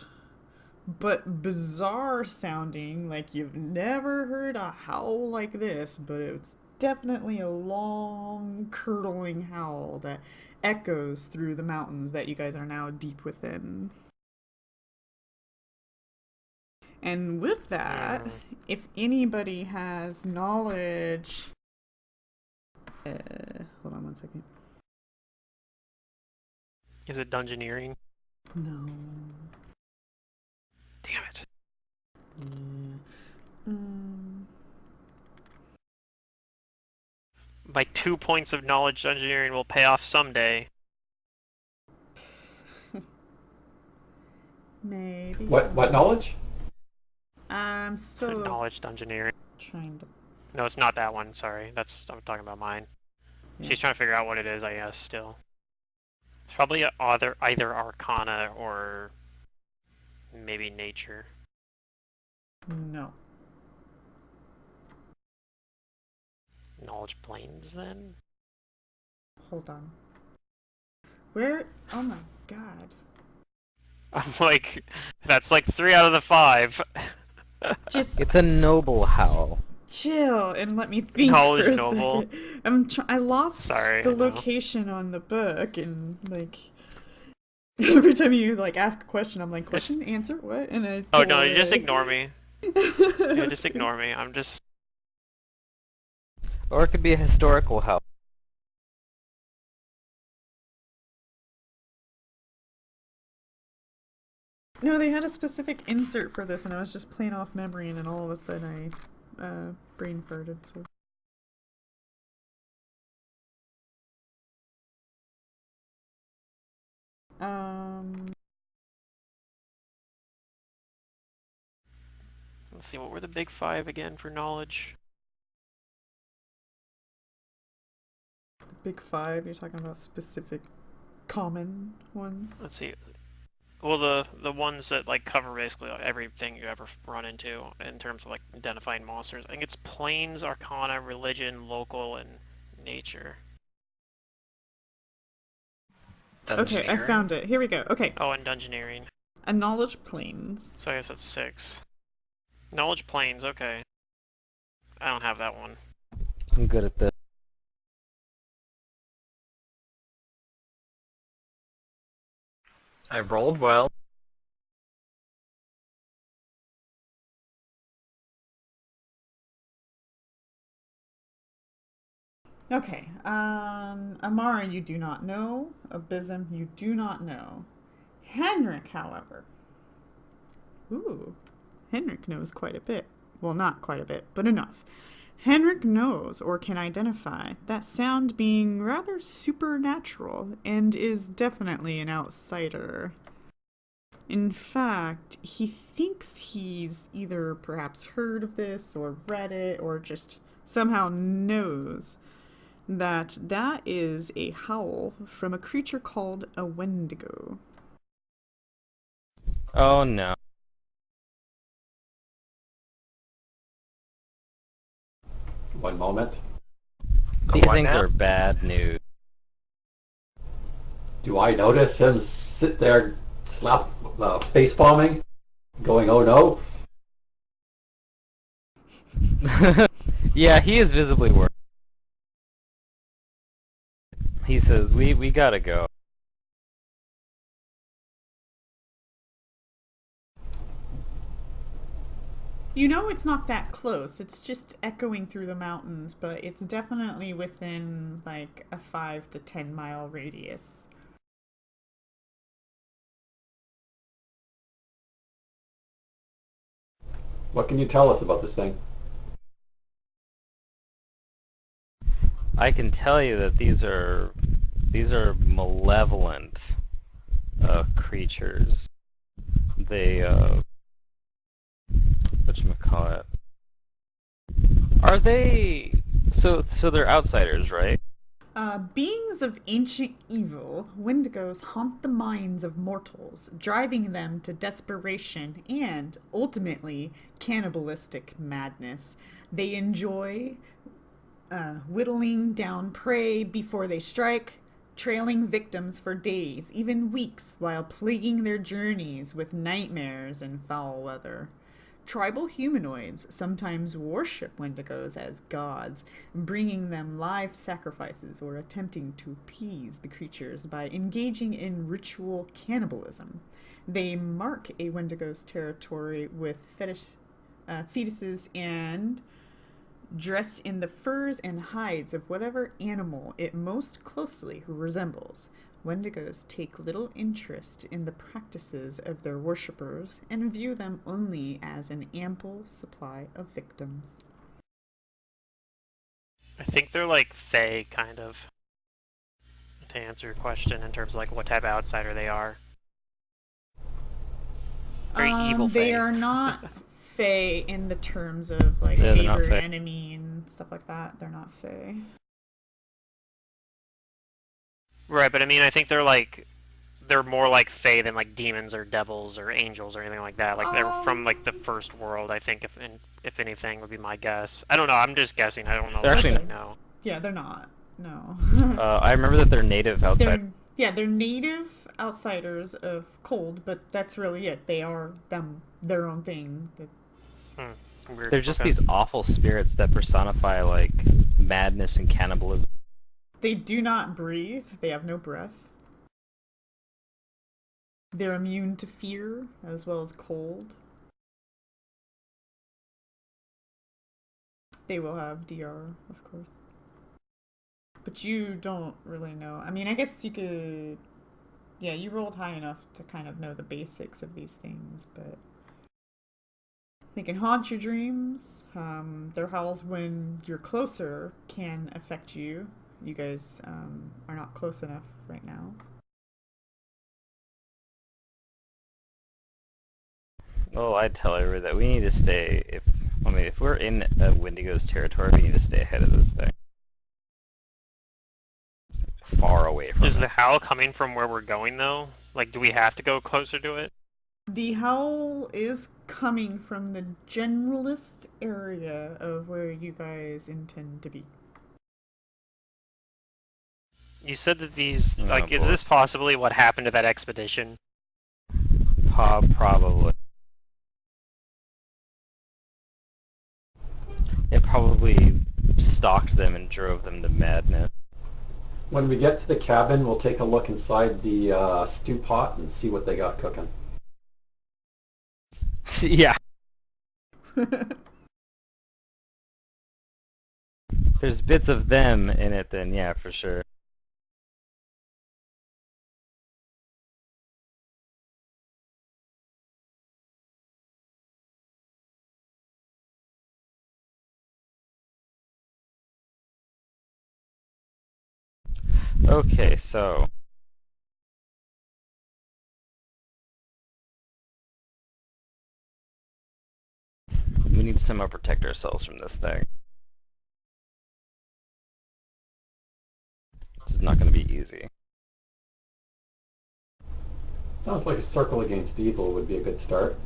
but bizarre sounding, like you've never heard a howl like this, but it's definitely a long, curdling howl that echoes through the mountains that you guys are now deep within. And with that, if anybody has knowledge... hold on one second. Is it dungeoneering? No. Damn it. Yeah. My 2 points of knowledge dungeoneering will pay off someday. Maybe. What knowledge? I'm still Knowledge dungeoneering. trying to... No, it's not that one, sorry. I'm talking about mine. Yeah. She's trying to figure out what it is, I guess, still. It's probably either Arcana or maybe Nature. No. Knowledge planes, then? Hold on. Where? Oh my god. I'm like, that's like 3 out of the 5. Just It's a noble howl. chill and let me think Knowledge for a noble. second. I lost Sorry, the I know. location on the book, and like every time you like ask a question, I'm like, question, answer, what? And I Oh pull no, you just away. ignore me. Yeah, just ignore me. I'm just... Or it could be a historical howl. No, they had a specific insert for this, and I was just playing off memory, and then all of a sudden I brain farted. So. Let's see, what were the big five again for knowledge? The big five. You're talking about specific common ones. Let's see. Well, the ones that like cover basically like, everything you ever run into in terms of like identifying monsters. I think it's planes, arcana, religion, local, and nature. Okay, I found it. Here we go. Okay. Oh, and dungeoneering. A knowledge planes. So I guess that's 6. Knowledge planes. Okay. I don't have that one. I'm good at this. I rolled well. Okay, Amara you do not know. Abysm you do not know. Henrik, however. Ooh, Henrik knows quite a bit. Well, not quite a bit, but enough. Henrik knows, or can identify, that sound being rather supernatural, and is definitely an outsider. In fact, he thinks he's either perhaps heard of this, or read it, or just somehow knows that is a howl from a creature called a Wendigo. Oh no. One moment. These What things now? are bad news. Do I notice him sit there, slap, face palming, going, "Oh no"? Yeah, he is visibly worried. He says, we gotta go. You know it's not that close. It's just echoing through the mountains, but it's definitely within like a 5 to 10 mile radius. What can you tell us about this thing? I can tell you that these are malevolent creatures. They whatchamacallit. Are they so they're outsiders, right? Beings of ancient evil, Wendigos haunt the minds of mortals, driving them to desperation and, ultimately, cannibalistic madness. They enjoy whittling down prey before they strike, trailing victims for days, even weeks, while plaguing their journeys with nightmares and foul weather. Tribal humanoids sometimes worship Wendigos as gods, bringing them live sacrifices or attempting to appease the creatures by engaging in ritual cannibalism. They mark a Wendigo's territory with fetuses and dress in the furs and hides of whatever animal it most closely resembles. Wendigos take little interest in the practices of their worshippers and view them only as an ample supply of victims. I think they're like Fae, kind of. To answer your question in terms of like what type of outsider they are. Very evil Fae. They are not Fae in the terms of like Yeah, they're not favored Fae. enemy and stuff like that. They're not Fae. Right, but I mean, I think they're more like Fae than like demons or devils or angels or anything like that. Like they're from like the first world, I think, if anything would be my guess. I don't know. I'm just guessing. I don't know. They're actually know. Yeah, they're not. No. I remember that they're native outside. They're native outsiders of cold, but that's really it. They are their own thing. Weird. They're just Okay. these awful spirits that personify like madness and cannibalism. They do not breathe. They have no breath. They're immune to fear as well as cold. They will have DR, of course. But you don't really know. I mean, I guess you could Yeah, you rolled high enough to kind of know the basics of these things, but they can haunt your dreams. Their howls when you're closer can affect you. You guys are not close enough right now. Well, I'd tell everyone that we need to stay. If we're in Wendigo's territory, we need to stay ahead of this thing, far away from Is it. the howl coming from where we're going though? Like, do we have to go closer to it? The howl is coming from the generalist area of where you guys intend to be. You said that these, Oh, like, is boy. this possibly what happened to that expedition? Probably. It probably stalked them and drove them to madness. When we get to the cabin, we'll take a look inside the stew pot and see what they got cooking. Yeah. There's bits of them in it, then yeah, for sure. Okay, so we need to somehow protect ourselves from this thing. It's not going to be easy. Sounds like a circle against evil would be a good start.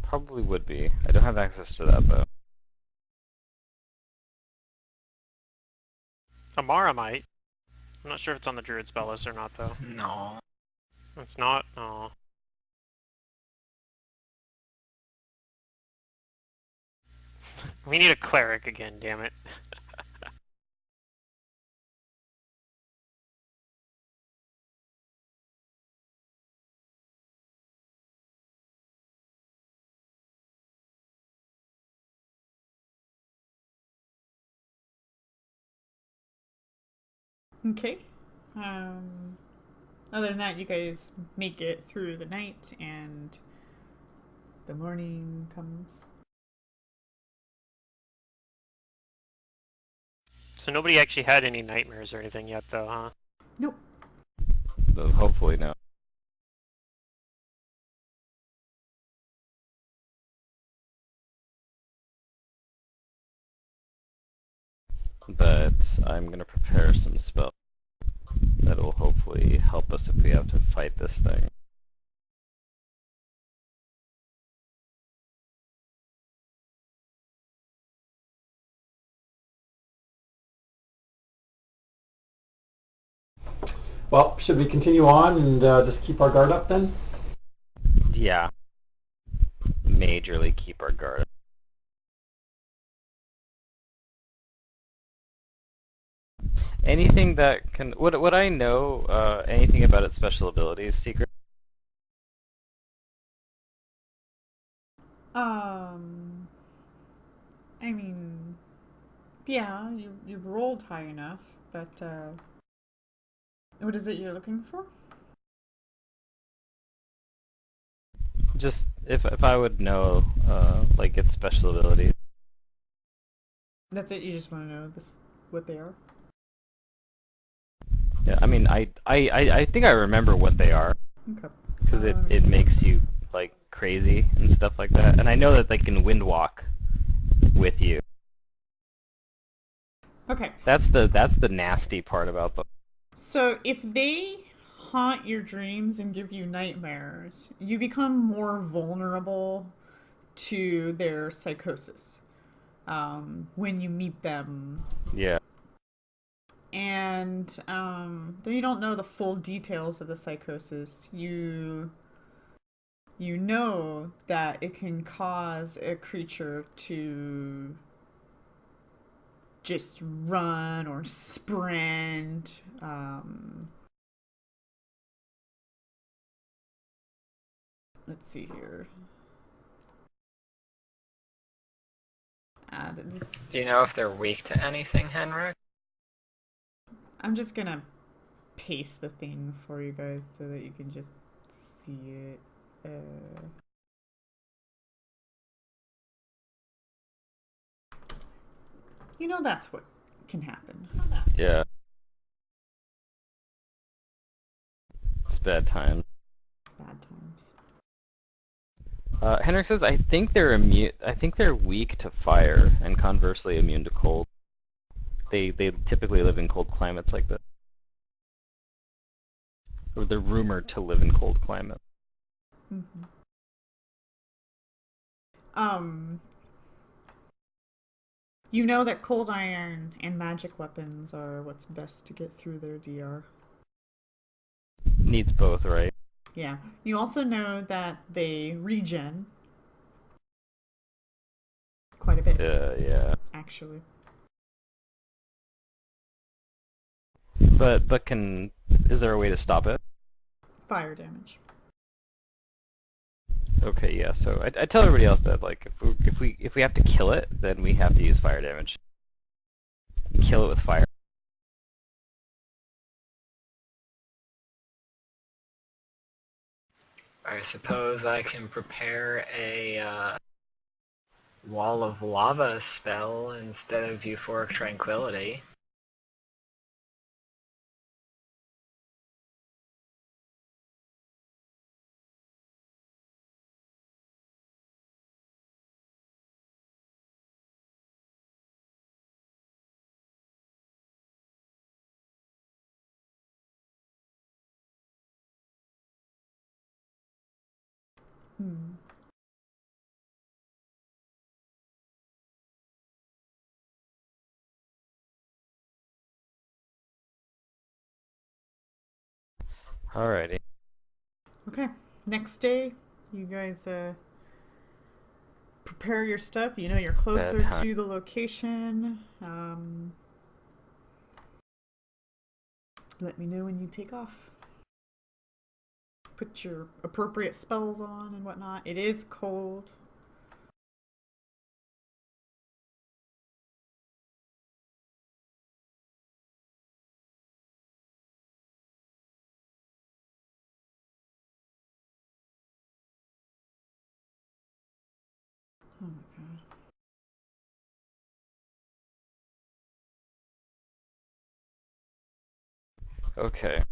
Probably would be. I don't have access to that though. Amara might. I'm not sure if it's on the druid spell list or not though. No. It's not? Oh. We need a cleric again, damn it. Okay. Other than that, you guys make it through the night and the morning comes. So nobody actually had any nightmares or anything yet though, huh? Nope. Hopefully no. But I'm gonna prepare some spells that will hopefully help us if we have to fight this thing. Well, should we continue on and just keep our guard up then? Yeah. Majorly keep our guard up. Anything that can... Would I know anything about its special abilities, secret? I mean, yeah, you rolled high enough, but what is it you're looking for? Just if I would know like its special abilities. That's it. You just want to know what they are. Yeah, I mean, I think I remember what they are. Okay. Because it makes you, like, crazy and stuff like that. And I know that they can wind walk with you. Okay. That's the nasty part about them. So if they haunt your dreams and give you nightmares, you become more vulnerable to their psychosis when you meet them. Yeah. And then you don't know the full details of the psychosis. You know that it can cause a creature to just run or sprint. Let's see here. Do you know if they're weak to anything, Henrik? I'm just gonna paste the thing for you guys so that you can just see it. You know, that's what can happen. Yeah. It's bad time. Bad times. Henrik says, I think they're immune. I think they're weak to fire and conversely immune to cold. They typically live in cold climates like that. Or they're rumored to live in cold climates. Mm-hmm. You know that cold iron and magic weapons are what's best to get through their DR. Needs both, right? Yeah. You also know that they regen quite a bit. Yeah. Actually. But is there a way to stop it? Fire damage. Okay, yeah. So I tell everybody else that like if we have to kill it, then we have to use fire damage. Kill it with fire. I suppose I can prepare a wall of lava spell instead of euphoric tranquility. Hmm. Alrighty. Okay. Next day, you guys prepare your stuff. You know you're closer Bedtime. to the location. Let me know when you take off. Put your appropriate spells on and whatnot. It is cold. Oh my god. Okay.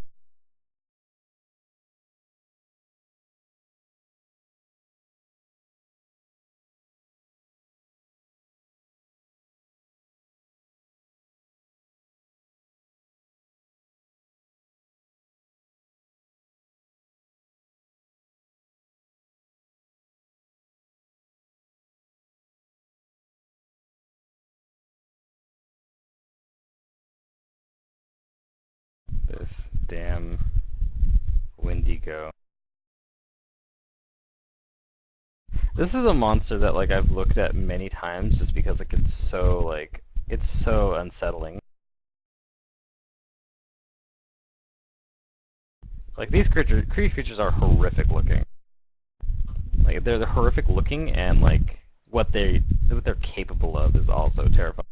This damn Wendigo. This is a monster that like I've looked at many times just because like it's so unsettling. Like these creatures are horrific looking. Like they're horrific looking and like what they're capable of is also terrifying.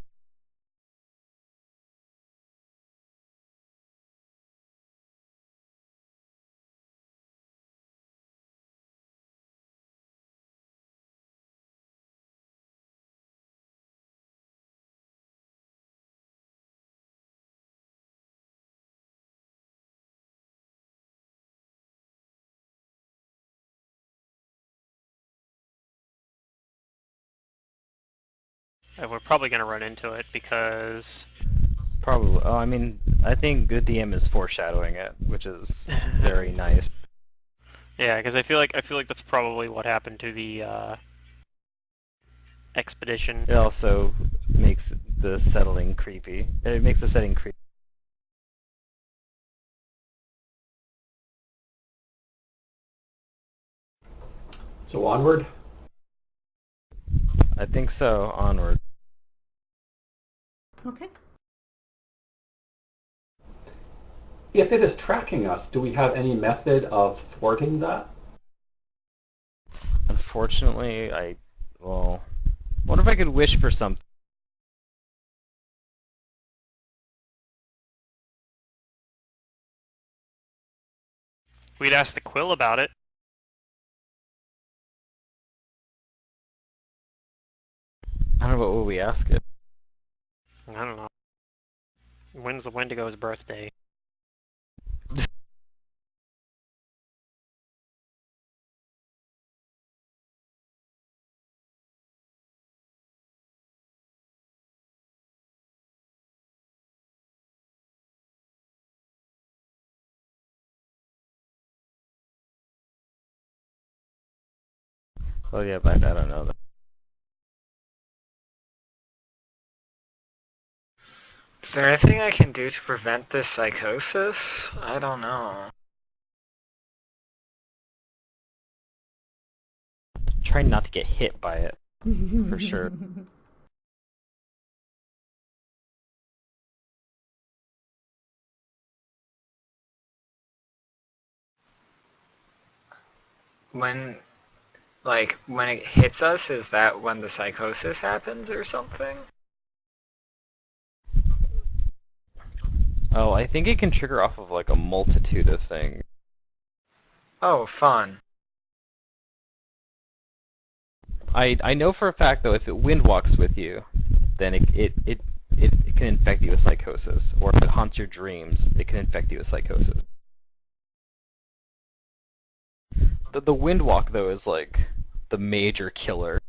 We're probably gonna run into it because Probably. Oh, I mean, I think the DM is foreshadowing it, which is very nice. yeah, because I feel like that's probably what happened to the expedition. It also makes the settling creepy. It makes the setting creepy. So onward. I think so. Onward. Okay. If it is tracking us, do we have any method of thwarting that? Unfortunately, well, wonder if I could wish for something. We'd ask the Quill about it. I don't know what would we ask it. I don't know. When's the Wendigo's birthday? Oh yeah, but I don't know. Is there anything I can do to prevent this psychosis? I don't know. Try not to get hit by it, for sure. When, like, when it hits us, is that when the psychosis happens or something? Oh, I think it can trigger off of like a multitude of things. Oh, fun. I know for a fact though, if it wind walks with you, then it can infect you with psychosis. Or if it haunts your dreams, it can infect you with psychosis. The wind walk though is like the major killer.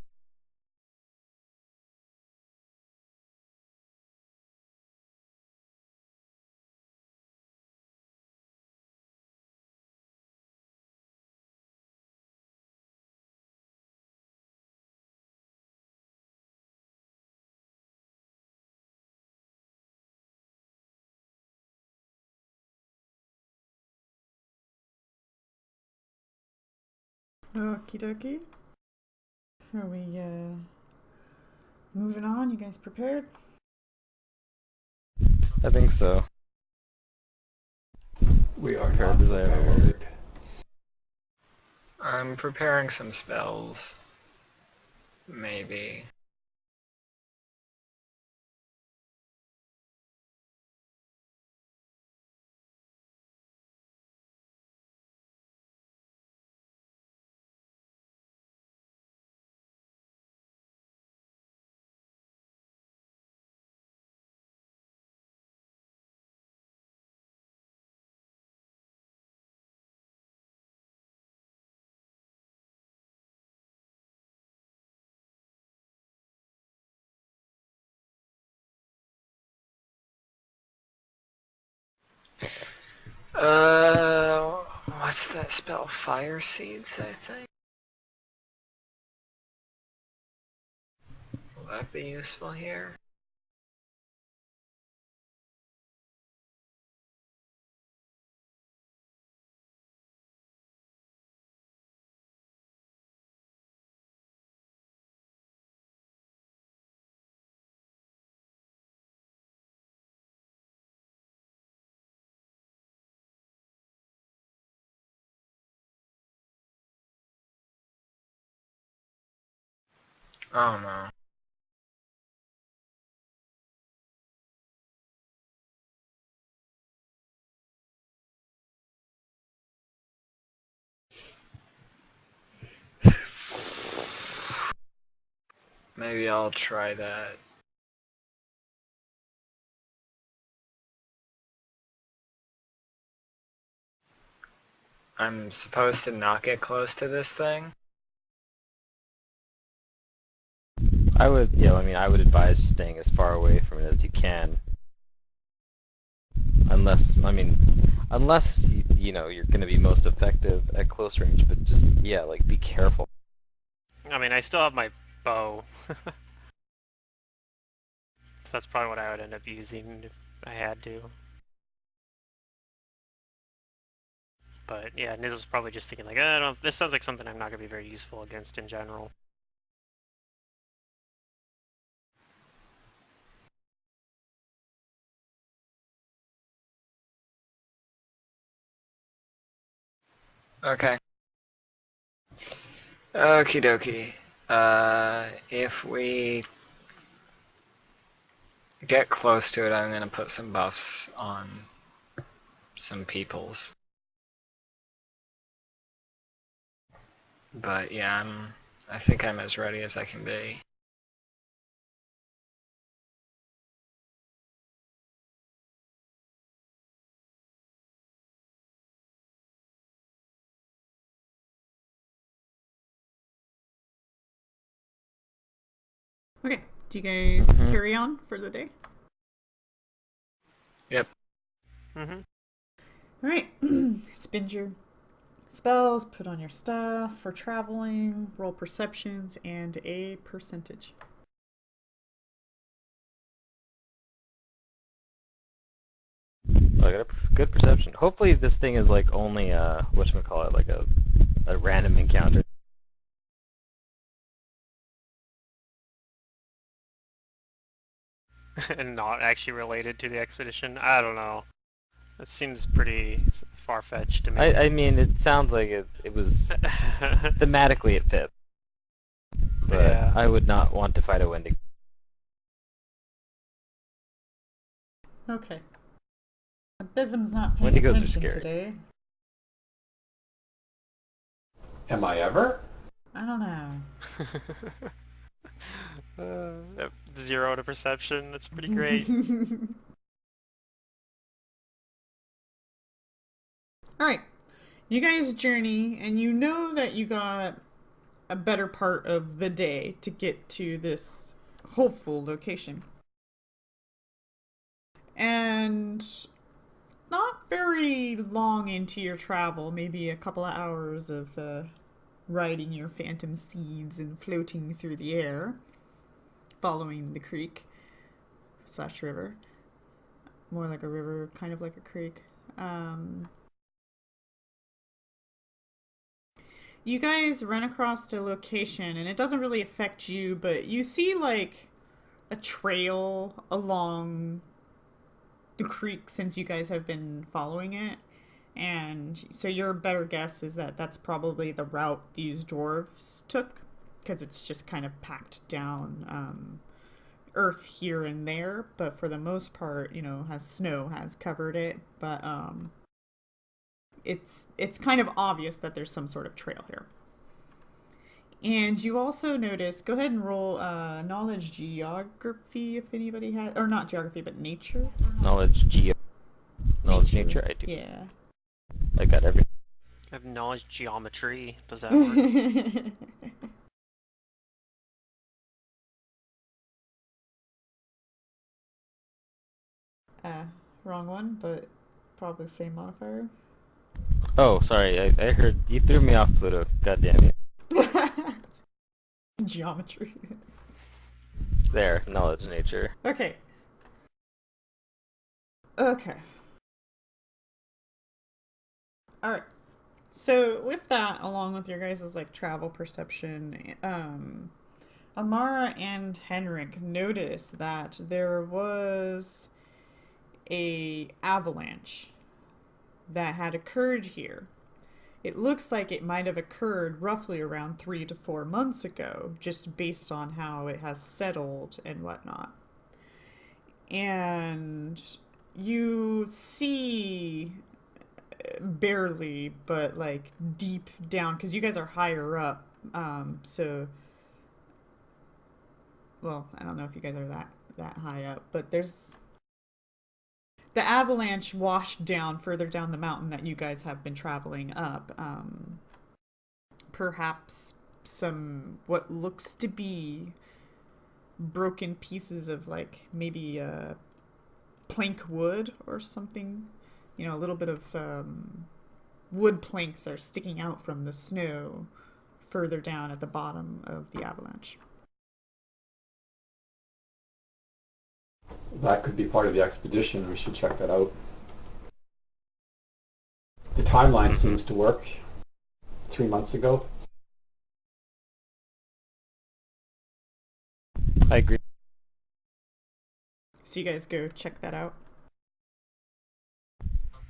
Okie dokie. Are we moving on? You guys prepared? I think so. We are Prepared not as I ever was. prepared. I'm preparing some spells. Maybe. What's that spell? Fire Seeds, I think? Will that be useful here? Oh no. Maybe I'll try that. I'm supposed to not get close to this thing? I would advise staying as far away from it as you can. Unless you know, you're gonna be most effective at close range, but just, yeah, like, be careful. I mean, I still have my bow. So that's probably what I would end up using if I had to. But yeah, Niz was probably just thinking like, I don't. This sounds like something I'm not gonna be very useful against in general. Okay. Okie dokie. If we get close to it, I'm gonna put some buffs on some peoples. But yeah, I think I'm as ready as I can be. Okay, do you guys Mhm. carry on for the day? Yep. Mm-hmm. All right, spend your spells, put on your stuff for traveling, roll perceptions, and a percentage. I got a good perception. Hopefully this thing is like only whatchamacallit, like a random encounter. And not actually related to the expedition. I don't know. That seems pretty far-fetched to me. I mean, it sounds like it was thematically it fit, but Yeah. I would not want to fight a Wendigo. Okay. Bism's not paying Wendigos are attention scary. today. Am I ever? I don't know. 0 to perception. That's pretty great. All right. You guys journey, and you know that you got a better part of the day to get to this hopeful location. And not very long into your travel, maybe a couple of hours of riding your phantom steeds and floating through the air, following the creek / river. More like a river, kind of like a creek. You guys run across a location, and it doesn't really affect you, but you see like a trail along the creek since you guys have been following it. And so your better guess is that that's probably the route these dwarves took, because it's just kind of packed down earth here and there, but for the most part, snow has covered it. But it's kind of obvious that there's some sort of trail here. And you also notice, go ahead and roll knowledge geography if anybody has, or not geography, but nature. Knowledge nature. I do. Yeah. I got everything. I have knowledge geometry. Does that work? Wrong one, but probably the same modifier. Oh, sorry. I heard you threw me off, Pluto. God damn it. Geometry. There, knowledge nature. Okay. Alright. So with that, along with your guys' like travel perception, Amara and Henrik notice that there was a avalanche that had occurred here. It looks like it might have occurred roughly around 3 to 4 months ago, just based on how it has settled and whatnot. And you see barely, but like deep down, because you guys are higher up. Well, I don't know if you guys are that high up, but there's the avalanche washed down further down the mountain that you guys have been traveling up. Perhaps some what looks to be broken pieces of like maybe plank wood or something. A little bit of wood planks are sticking out from the snow further down at the bottom of the avalanche. That could be part of the expedition. We should check that out. The timeline seems to work. 3 months ago. I agree. So you guys go check that out.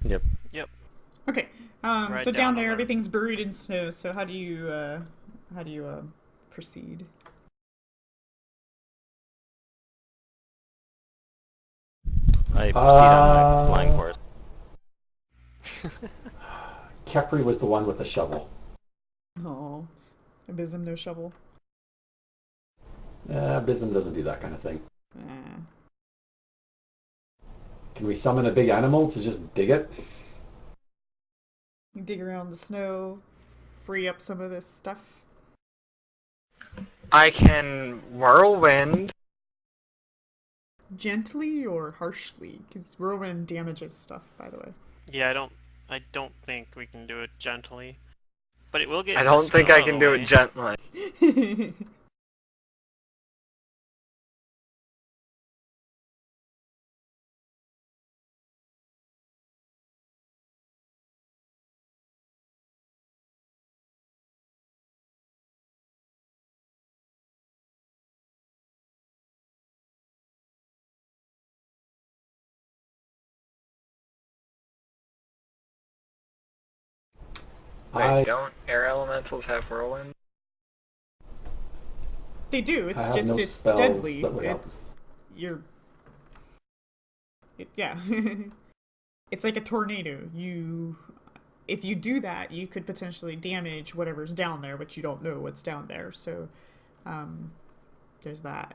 Yep. Okay. Right So down down there, on it. everything's buried in snow. So how do you proceed? I proceed on my flying horse. Kepri was the one with the shovel. Oh, Abysm, no shovel. Abysm doesn't do that kind of thing. Eh. Can we summon a big animal to just dig it? You dig around the snow, free up some of this stuff. I can whirlwind. Gently or harshly? Because whirlwind damages stuff, by the way. Yeah, I don't think we can do it gently. But it will get I don't think snow I out of can the do way. it gently. Wait, don't air elementals have whirlwind? They do. It's I have just no it's spells deadly. that would help. Yeah. It's like a tornado. If you do that, you could potentially damage whatever's down there, but you don't know what's down there. So, there's that.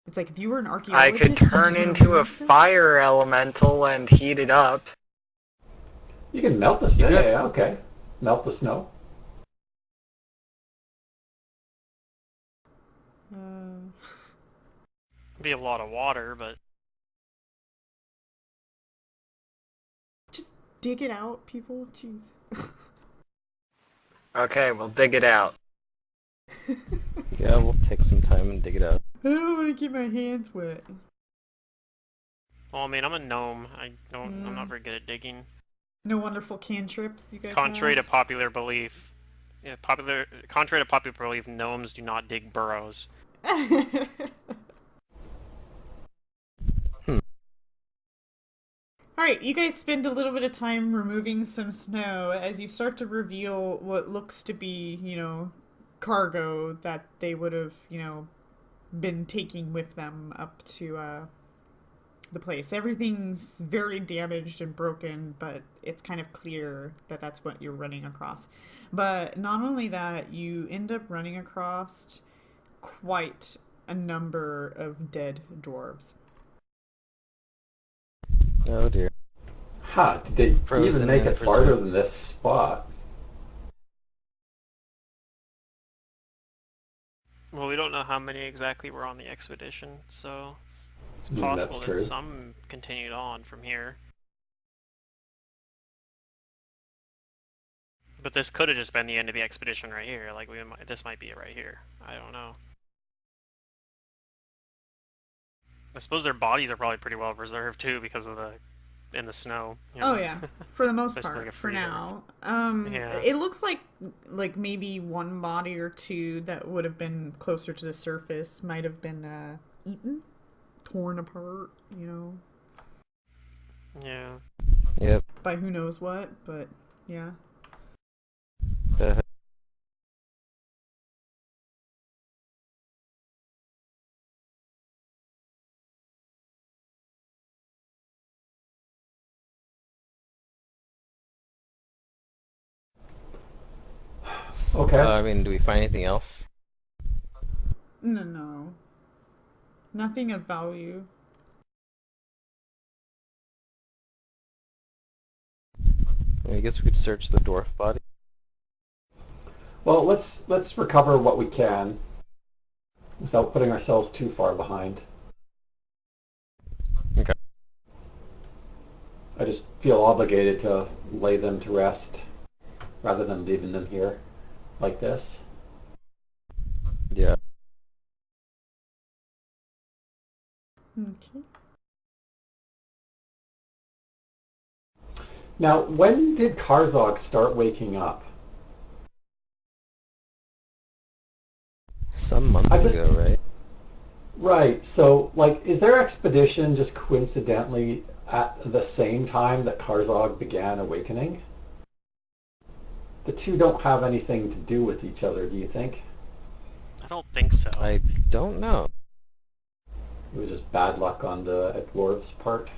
It's like if you were an I archaeologist, could you just turn know into a ruin stuff. fire elemental and heat it up. You can melt the snow. Yeah. Yeah, okay. Melt the snow. Be a lot of water, but Just dig it out, people. Jeez. Okay, we'll dig it out. Yeah, we'll take some time and dig it out. I don't want to keep my hands wet. well, I mean, I'm a gnome. I'm Yeah. not very good at digging. No wonderful cantrips, you guys Contrary to have? popular belief, contrary to popular belief, gnomes do not dig burrows. Alright, you guys spend a little bit of time removing some snow as you start to reveal what looks to be, cargo that they would have, been taking with them up to the place. Everything's very damaged and broken, but it's kind of clear that that's what you're running across. But not only that, you end up running across quite a number of dead dwarves. Oh dear. Huh, did they Frozen even make and it farther preserved. than this spot? Well, we don't know how many exactly were on the expedition, so it's That's possible that true. some continued on from here. But this could have just been the end of the expedition right here. Like this might be it right here. I don't know. I suppose their bodies are probably pretty well preserved too because of in the snow. Oh yeah, for the most Especially part, like a for freezer. now. Yeah. It looks like maybe one body or two that would have been closer to the surface might have been eaten, torn apart, Yeah. Yep. by who knows what. But yeah. Okay. I mean, do we find anything else? No. Nothing of value. I guess we could search the dwarf body. Well, let's recover what we can without putting ourselves too far behind. Okay. I just feel obligated to lay them to rest rather than leaving them here like this. Yeah. Okay. Now, when did Karzog start waking up? Some months ago, right? Right, so, is their expedition just coincidentally at the same time that Karzog began awakening? The two don't have anything to do with each other, do you think? I don't think so. I don't know. It was just bad luck on the dwarves' part.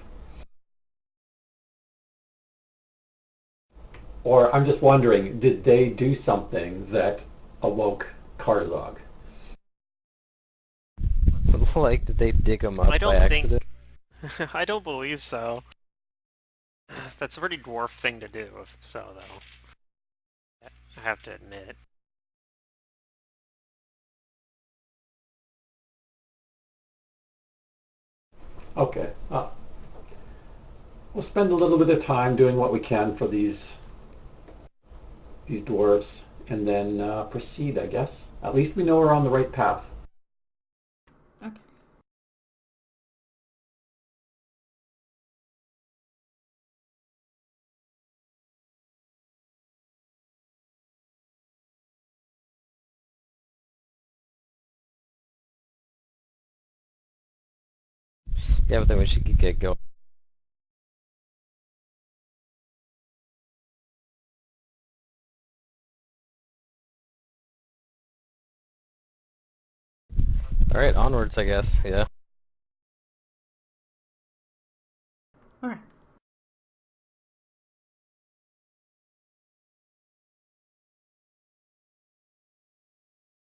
Or I'm just wondering, did they do something that awoke Karzog? Like, did they dig him up I by don't think. accident? I don't believe so. That's a pretty dwarf thing to do, if so, though. I have to admit. Okay. We'll spend a little bit of time doing what we can for these dwarves, and then proceed, I guess. At least we know we're on the right path. Okay. Yeah, but then we should get going. Alright, onwards, I guess, yeah. All right.